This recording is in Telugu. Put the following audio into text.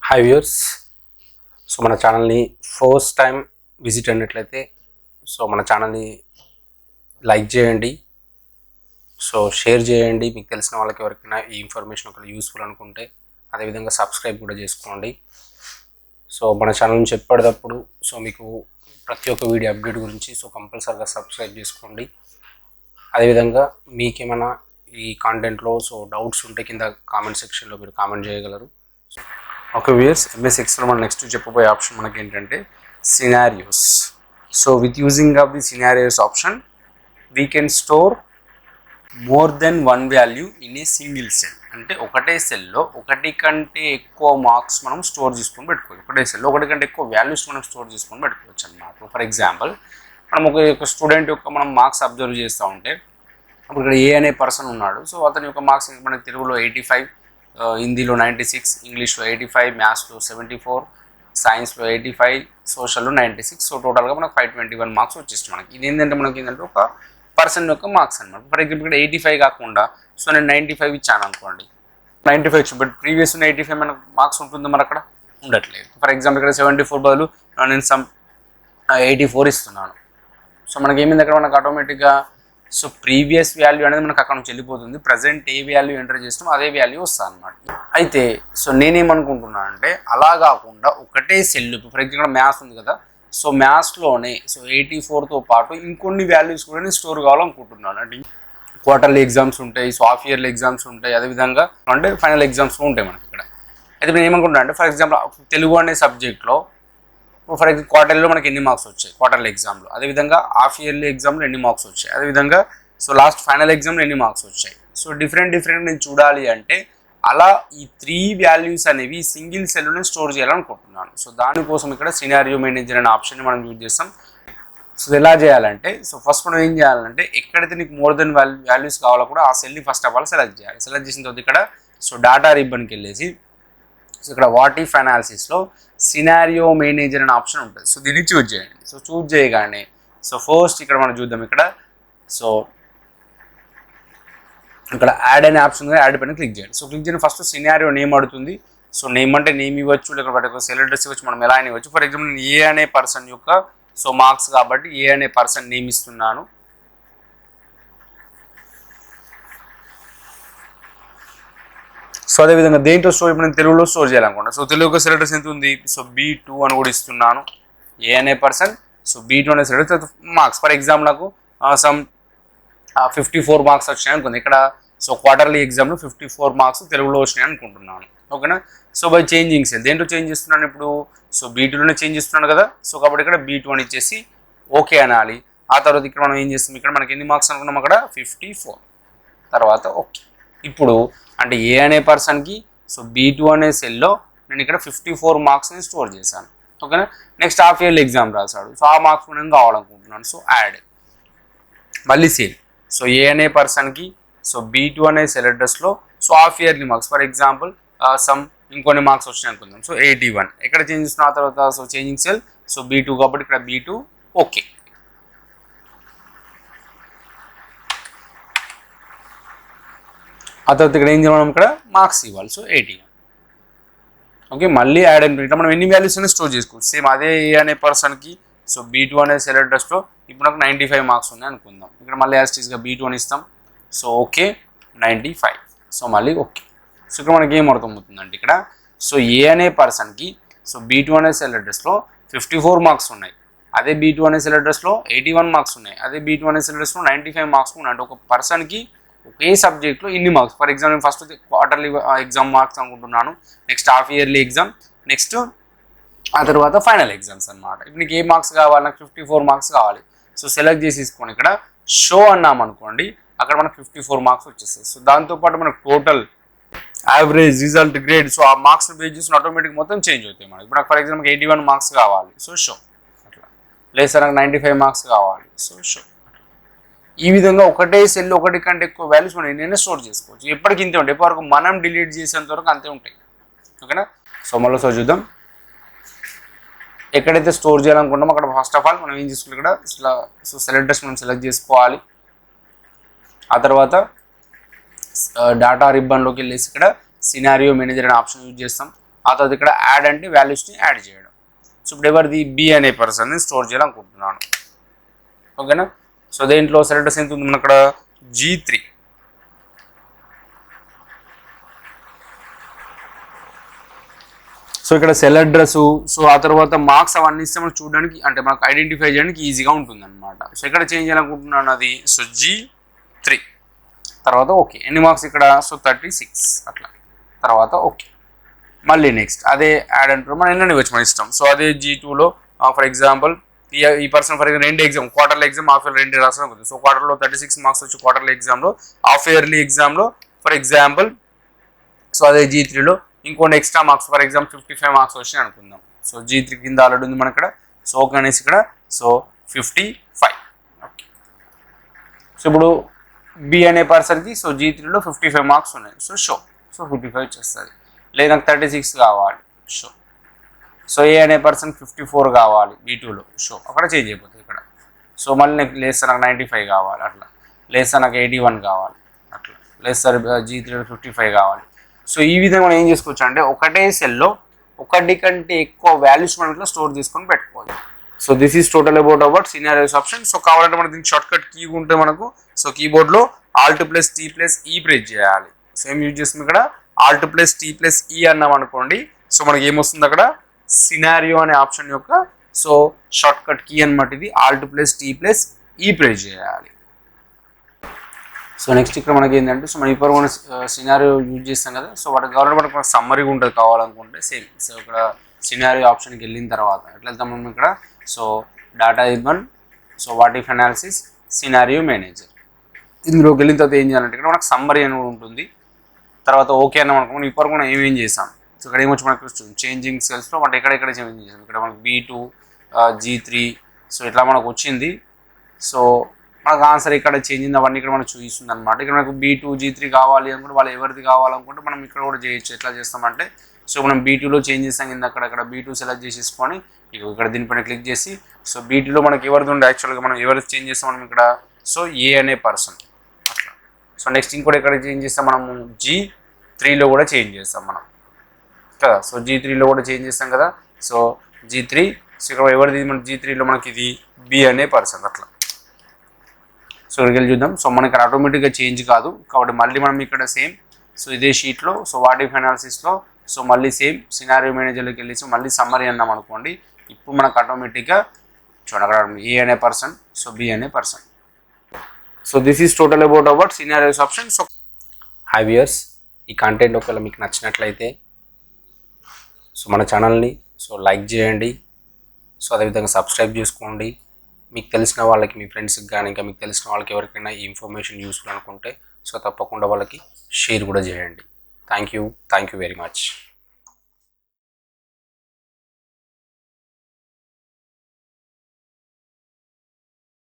Hi viewers. సో మన ఛానల్ని ఫస్ట్ టైం విజిట్ అయినట్లయితే మన ఛానల్ని లైక్ చేయండి, షేర్ చేయండి. మీకు తెలిసిన వాళ్ళకి ఎవరికైనా ఈ ఇన్ఫర్మేషన్ ఒకవేళ యూస్ఫుల్ అనుకుంటే అదేవిధంగా సబ్స్క్రైబ్ కూడా చేసుకోండి. మన ఛానల్ నుంచి ఎప్పటికప్పుడు మీకు ప్రతి ఒక్క వీడియో అప్డేట్ గురించి కంపల్సరీగా సబ్స్క్రైబ్ చేసుకోండి. అదేవిధంగా మీకేమైనా ఈ కాంటెంట్లో డౌట్స్ ఉంటే కింద కామెంట్ సెక్షన్లో మీరు కామెంట్ చేయగలరు. ఓకే వ్యూయర్స్, ఎంఎస్ ఎక్సెల్ మనం నెక్స్ట్ చెప్పబోయే ఆప్షన్ మనకి ఏంటంటే scenarios. With using of the scenarios option we can store more than one value in a single cell. అంటే ఒకటే సెల్లో ఒకటి కంటే ఎక్కువ మార్క్స్ మనం స్టోర్ చేసుకొని పెట్టుకోవచ్చు. ఒకటే సెల్లో ఒకటి కంటే ఎక్కువ వాల్యూస్ మనం స్టోర్ చేసుకొని పెట్టుకోవచ్చు అన్నమాట. ఫర్ ఎగ్జాంపుల్, మనం ఒక స్టూడెంట్ యొక్క మనం మార్క్స్ అబ్జర్వ్ చేస్తూ ఉంటే అప్పుడు ఇక్కడ ఏ అనే పర్సన్ ఉన్నాడు. అతని యొక్క మార్క్స్ మనకి తెలుగులో 85, హిందీలో 96, ఇంగ్లీష్లో 85, మ్యాథ్స్లో 74, సైన్స్లో 85, సోషల్లో 96. టోటల్గా మనకు 521 మార్క్స్ వచ్చేసి మనకి ఇది ఏంటంటే ఒక పర్సన్ యొక్క మార్క్స్ అనమాట. ఫర్ ఎగ్జాంపుల్ ఇక్కడ 85 కాకుండా నేను 95 ఇచ్చాను అనుకోండి. 95 ఇచ్చి బట్ ప్రీవియస్ 85 మనకు మార్క్స్ ఉంటుంది, మరి అక్కడ ఉండట్లేదు. ఫర్ ఎగ్జాంపుల్ ఇక్కడ 74 బదులు నేను 84 ఇస్తున్నాను. మనకి ఏమైంది అక్కడ మనకు ఆటోమేటిక్గా ప్రీవియస్ వాల్యూ అనేది మనకు అక్కడ నుంచి వెళ్ళిపోతుంది. ప్రజెంట్ ఏ వాల్యూ ఎంటర్ చేసినామో అదే వాల్యూ వస్తుంది అనమాట. అయితే నేనేమనుకుంటున్నాను అంటే అలా కాకుండా ఒకటే సెల్, ఫర్ ఎగ్జాంపుల్ మ్యాథ్స్ ఉంది కదా, మ్యాథ్స్లోనే 84తో పాటు ఇంకొన్ని వాల్యూస్ కూడా నేను స్టోర్ కావాలనుకుంటున్నాను. అంటే క్వార్టర్లీ ఎగ్జామ్స్ ఉంటాయి, హాఫ్ ఇయర్లీ ఎగ్జామ్స్ ఉంటాయి, అదేవిధంగా అంటే ఫైనల్ ఎగ్జామ్స్ ఉంటాయి మనకి ఇక్కడ. అయితే నేను ఏమనుకుంటున్నాను అంటే ఫర్ ఎగ్జాంపుల్ తెలుగు అనే సబ్జెక్ట్లో ఫర్ ఎగ్జాంపుల్ క్వార్టర్లీలో మనకి ఎన్ని మార్క్స్ వచ్చాయి క్వార్టర్లీ ఎగ్జామ్లో, అదేవిధంగా హాఫ్ ఇయర్లీ ఎగ్జామ్లో ఎన్ని మార్క్స్ వచ్చాయి, అదేవిధంగా లాస్ట్ ఫైనల్ ఎగ్జామ్లో ఎన్ని మార్క్స్ వచ్చాయి. డిఫరెంట్ నేను చూడాలి అంటే అలా ఈ 3 వాల్యూస్ అనేవి సింగిల్ సెల్లోనే స్టోర్ చేయాలనుకుంటున్నాను. దానికోసం ఇక్కడ సినారియో మేనేజర్ అనే ఆప్షన్ని మనం యూజ్ చేస్తాం. ఎలా చేయాలంటే ఫస్ట్ మనం ఏం చేయాలంటే ఎక్కడైతే నీకు మోర్ దెన్ వాల్యూస్ కావాలో కూడా ఆ సెల్ని ఫస్ట్ ఆఫ్ ఆల్ సెలెక్ట్ చేయాలి. సెలెక్ట్ చేసిన తర్వాత ఇక్కడ డాటా రిబ్బన్కి వెళ్ళేసి ఇక్కడ వాట్ ఇఫ్ అనాలిసిస్లో సినారియో మేనేజర్ అనే ఆప్షన్ ఉంటుంది. దీన్ని చూజ్ చేయండి. చూజ్ చేయగానే ఫస్ట్ ఇక్కడ మనం చూద్దాం. ఇక్కడ యాడ్ అనే ఆప్షన్ యాడ్ పైన క్లిక్ చేయండి. క్లిక్ చేయండి. ఫస్ట్ సినారియో నేమ్ అడుగుతుంది. నేమ్ అంటే నేమ్ ఇవ్వచ్చు, లేకపోతే సెల్ అడ్రస్ ఇవ్వచ్చు, మనం ఎలా అయినా ఇవ్వచ్చు. ఫర్ ఎగ్జాంపుల్ నేను ఏ అనే పర్సన్ యొక్క మార్క్స్ కాబట్టి ఏ అనే పర్సన్ నేమ్ ఇస్తున్నాను. అదేవిధంగా దేంట్లో స్టోర్ ఇప్పుడు నేను తెలుగులో స్టోర్ చేయాలనుకుంటా. తెలుగు యొక్క సెల్ అడ్రస్ ఎంత ఉంది, B2 అని కూడా ఇస్తున్నాను. ఏ అనే పర్సన్ B2 అనే cell address marks. For example నాకు 54 మార్క్స్ వచ్చినాయి అనుకుంది. ఇక్కడ క్వార్టర్లీ ఎగ్జామ్లో 54 మార్క్స్ తెలుగులో వచ్చినాయి అనుకుంటున్నాను. ఓకేనా. బై చేంజింగ్ సెల్ దేంట్లో చేంజ్ చేస్తున్నాను ఇప్పుడు B2లోనే చేంజ్ చేస్తున్నాను కదా. కాబట్టి ఇక్కడ B2 అని ఇచ్చేసి ఓకే అనాలి. ఆ తర్వాత ఇక్కడ మనం ఏం చేస్తాం, ఇక్కడ మనకి ఎన్ని మార్క్స్ అనుకున్నాం, అక్కడ 54 తర్వాత ఓకే. ఇప్పుడు అంటే ఏ అనే పర్సన్కి B2 అనే సెల్లో నేను ఇక్కడ 54 మార్క్స్ని స్టోర్ చేశాను. ఓకేనా. నెక్స్ట్ హాఫ్ ఇయర్లీ ఎగ్జామ్ రాశాడు. ఆ మార్క్స్ నేను కావాలనుకుంటున్నాను. యాడ్ మళ్ళీ సేమ్. ఏ అనే పర్సన్కి B2 అనే సెల్ అడ్రస్లో half yearly marks. For example ఇంకొన్ని మార్క్స్ వచ్చినాయి అనుకుందాం. 81 ఎక్కడ చేంజ్ చేస్తున్న తర్వాత చేంజింగ్ సెల్ B2 కాబట్టి ఇక్కడ B2 ఓకే. ఆ తర్వాత ఇక్కడ ఏం చేయాలి, ఇక్కడ మార్క్స్ ఇవ్వాలి. 81 ఓకే. మళ్ళీ యాడ్ అని ఇట్లా మనం ఎన్ని వాల్యూస్ అయినా స్టోర్ చేసుకోవచ్చు. సేమ్ అదే ఏ అనే పర్సన్కి B2 అనే సెల్ అడ్రస్లో ఇప్పుడు నాకు 95 మార్క్స్ ఉన్నాయి అనుకుందాం. ఇక్కడ మళ్ళీ యాజ్ టీజ్గా B2 అని ఇస్తాం. ఓకే 95. మళ్ళీ ఓకే. ఇక్కడ మనకి ఏం అర్థమవుతుందంటే ఇక్కడ ఏ అనే పర్సన్కి B2 అనే సెల్ అడ్రస్లో 54 మార్క్స్ ఉన్నాయి. అదే B2 అనే సెల్ అడ్రస్లో 81 మార్క్స్ ఉన్నాయి. అదే B2 అనే సెల్ అడ్రస్లో 95 మార్క్స్ ఉన్నాయి. అంటే ఒక పర్సన్కి ఒకే సబ్జెక్ట్లో ఇన్ని marks. For example first quarterly exam marks అనుకుంటున్నాను, next half yearly exam, next ఆ తర్వాత ఫైనల్ ఎగ్జామ్స్ అనమాట. ఇప్పుడు నీకు ఏ మార్క్స్ కావాలి, నాకు 54 మార్క్స్ కావాలి. సెలెక్ట్ చేసి తీసుకొని ఇక్కడ షో అన్నాం అనుకోండి, అక్కడ మనకు 54 మార్క్స్ వచ్చేస్తాయి. దాంతోపాటు మనకు టోటల్ యావరేజ్ రిజల్ట్ గ్రేడ్ ఆ మార్క్స్ బేస్ చేసుకుని ఆటోమేటిక్ మొత్తం చేంజ్ అవుతాయి మనకి. ఇప్పుడు నాకు ఫర్ ఎగ్జాంపుల్ 81 మార్క్స్ కావాలి, షో అట్లా. లేదు సార్ నాకు 95 మార్క్స్ కావాలి, షో. ఈ విధంగా ఒకటే సెల్ ఒకటి కంటే ఎక్కువ వాల్యూస్ మనం ఎన్నైనా స్టోర్ చేసుకోవచ్చు. ఎప్పటికి ఇంతే ఉంటాయి. ఎప్పటివరకు మనం డిలీట్ చేసేంత వరకు అంతే ఉంటాయి. ఓకేనా. మళ్ళీ చూద్దాం. ఎక్కడైతే స్టోర్ చేయాలనుకుంటామో అక్కడ ఫస్ట్ ఆఫ్ ఆల్ మనం ఏం చేసుకోవాలి, ఇక్కడ సెల్ అడ్రస్ మనం సెలెక్ట్ చేసుకోవాలి. ఆ తర్వాత డాటా రిబ్బన్లోకి వెళ్ళేసి ఇక్కడ సినారియో మేనేజర్ అనే ఆప్షన్ యూజ్ చేస్తాం. ఆ తర్వాత ఇక్కడ యాడ్ అంటే వాల్యూస్ని యాడ్ చేయడం. సో ఇప్పుడు ఎవరిది బి అనే పర్సన్ని స్టోర్ చేయాలనుకుంటున్నాను. ఓకేనా. సో దేంట్లో సెలెక్టర్స్ ఎంత ఉంది మన అక్కడ G3. సో ఇక్కడ సెల్ అడ్రస్, సో ఆ తర్వాత మార్క్స్ అవన్నీ ఇస్తే మనకు చూడడానికి అంటే మనకు ఐడెంటిఫై చేయడానికి ఈజీగా ఉంటుంది అనమాట. సో ఇక్కడ చేంజ్ చేయాలనుకుంటున్నాను అది. సో G3 తర్వాత ఓకే. ఎన్ని మార్క్స్ ఇక్కడ? సో 36 అట్లా. తర్వాత ఓకే. మళ్ళీ నెక్స్ట్ అదే యాడ్ అంటారు, మనం ఎన్ని ఇవ్వచ్చు మన ఇష్టం. సో అదే G2లో ఫర్ ఎగ్జాంపుల్ ఈ person for example 2 exam, quarterly exam, half yearly 2 రాసడం అవుతుంది. సో క్వార్టర్లో 36 మార్క్స్ వచ్చి క్వార్టర్లీ ఎగ్జామ్లో, హాఫ్ ఇయర్లీ ఎగ్జామ్లో ఫర్ ఎగ్జాంపుల్ సో అదే G3లో ఇంకొన్ని extra marks for example 55 marks వచ్చినాయి అనుకుందాం. సో G3 కింద ఆల్రెడీ ఉంది మన ఇక్కడ. సో ఓకే అనేసి ఇక్కడ సో 55. ఓకే. సో ఇప్పుడు బి అనే పర్సన్కి సో G3లో 55 మార్క్స్ ఉన్నాయి. సో 55 వచ్చేస్తుంది. లేదు నాకు 36 కావాలి. సో ఏ అనే పర్సన్ 54 కావాలి B2లో. అక్కడ చేంజ్ అయిపోతుంది ఇక్కడ. సో మళ్ళీ నాకు లేదు సార్ నాకు 95 కావాలి అట్లా. లేదు సార్ నాకు 81 కావాలి అట్లా. లేదు సార్ G3లో 55 కావాలి. సో ఈ విధంగా మనం ఏం చేసుకోవచ్చు అంటే ఒకటే సెల్లో ఒకటి కంటే ఎక్కువ వాల్యూస్ మనం ఇట్లా స్టోర్ చేసుకొని పెట్టుకోవాలి. So this is total about scenarios option. So కావాలంటే మనకి దీనికి షార్ట్ కట్ కీ ఉంటే మనకు సో కీబోర్డ్లో Alt+T+E ప్రెస్ చేయాలి. సో ఏం యూజ్ చేస్తుంది ఇక్కడ Alt+T+E అన్నాం అనుకోండి. సో మనకి ఏమొస్తుంది అక్కడ సినారియో అనే ఆప్షన్ యొక్క సో షార్ట్ కట్ కీ అనమాట ఇది. Alt+T+E ప్రెస్ చేయాలి. సో నెక్స్ట్ ఇక్కడ మనకి ఏంటంటే సో మనం ఇప్పుడు కూడా సినారియో యూజ్ చేస్తాం కదా. సో వాటికి కావాలంటే మనకు సమ్మరీగా ఉంటుంది కావాలనుకుంటే సేమ్. సో ఇక్కడ సినారియో ఆప్షన్కి వెళ్ళిన తర్వాత ఎట్లా వెళ్తాం మనం ఇక్కడ సో డాటా ఇవ్వన్ so what if analysis scenario manager ఇందులోకి వెళ్ళిన తర్వాత ఏం చేయాలంటే ఇక్కడ మనకు సమ్మరీ అని ఉంటుంది. తర్వాత ఓకే అన్న మనకు మనం ఇప్పుడు కూడా ఏమేం చేసాం. సో ఇక్కడ ఏమొచ్చి మనకు చేంజింగ్ సెల్స్లో మనం ఎక్కడెక్కడ చేంజ్ చేసాం. ఇక్కడ మనకు B2 G3 సో ఇట్లా మనకు వచ్చింది. సో మనకు ఆన్సర్ ఇక్కడ చేంజ్ అయింది అవన్నీ ఇక్కడ మనకు చూపిస్తుంది అనమాట. ఇక్కడ మనకు B2 G3 కావాలి అనుకుంటే వాళ్ళు ఎవరిది కావాలనుకుంటే మనం ఇక్కడ కూడా చేయొచ్చు. ఎట్లా చేస్తామంటే సో మనం B2లో చేంజ్ చేస్తాం కింద అక్కడ B2 సెలెక్ట్ చేసేసుకొని ఇక్కడ దీనిపైన క్లిక్ చేసి సో B2లో మనకి ఎవరిది ఉండే యాక్చువల్గా మనం ఎవరిది చేంజ్ చేస్తాం మనం ఇక్కడ సో ఏ అనే పర్సన్ అట్లా. సో నెక్స్ట్ ఇంకోటి ఎక్కడ చేంజ్ చేస్తాం మనము G3లో కూడా చేంజ్ చేస్తాం మనం కదా. సో G3లో కూడా చేంజ్ చేస్తాం కదా. సో G3 సో ఇక్కడ ఎవరిది మన G3లో మనకి ఇది బి అనే పర్సన్ అట్లా. సో ఇక్కడికి వెళ్ళి చూద్దాం. సో మనకి ఆటోమేటిక్గా చేంజ్ కాదు కాబట్టి మళ్ళీ మనం ఇక్కడ సేమ్ సో ఇదే షీట్లో సో వాట్ ఇఫ్ అనాలిసిస్లో సో మళ్ళీ సేమ్ సినారియో మేనేజర్లోకి వెళ్ళేసి మళ్ళీ సమ్మరీ అన్నాం అనుకోండి. ఇప్పుడు మనకు ఆటోమేటిక్గా చూడండి అక్కడ ఏ అనే పర్సన్ సో బి అనే person. So this is total about scenarios option. So high viewers, ఈ కంటెంట్ ఒకవేళ మీకు నచ్చినట్లయితే సో మన ఛానల్ని సో లైక్ చేయండి. సో అదేవిధంగా సబ్స్క్రైబ్ చేసుకోండి. మీకు తెలిసిన వాళ్ళకి మీ ఫ్రెండ్స్కి కానీ ఇంకా మీకు తెలిసిన వాళ్ళకి ఎవరికైనా ఈ ఇన్ఫర్మేషన్ యూస్ఫుల్ అనుకుంటే సో తప్పకుండా వాళ్ళకి షేర్ కూడా చేయండి. Thank you very much.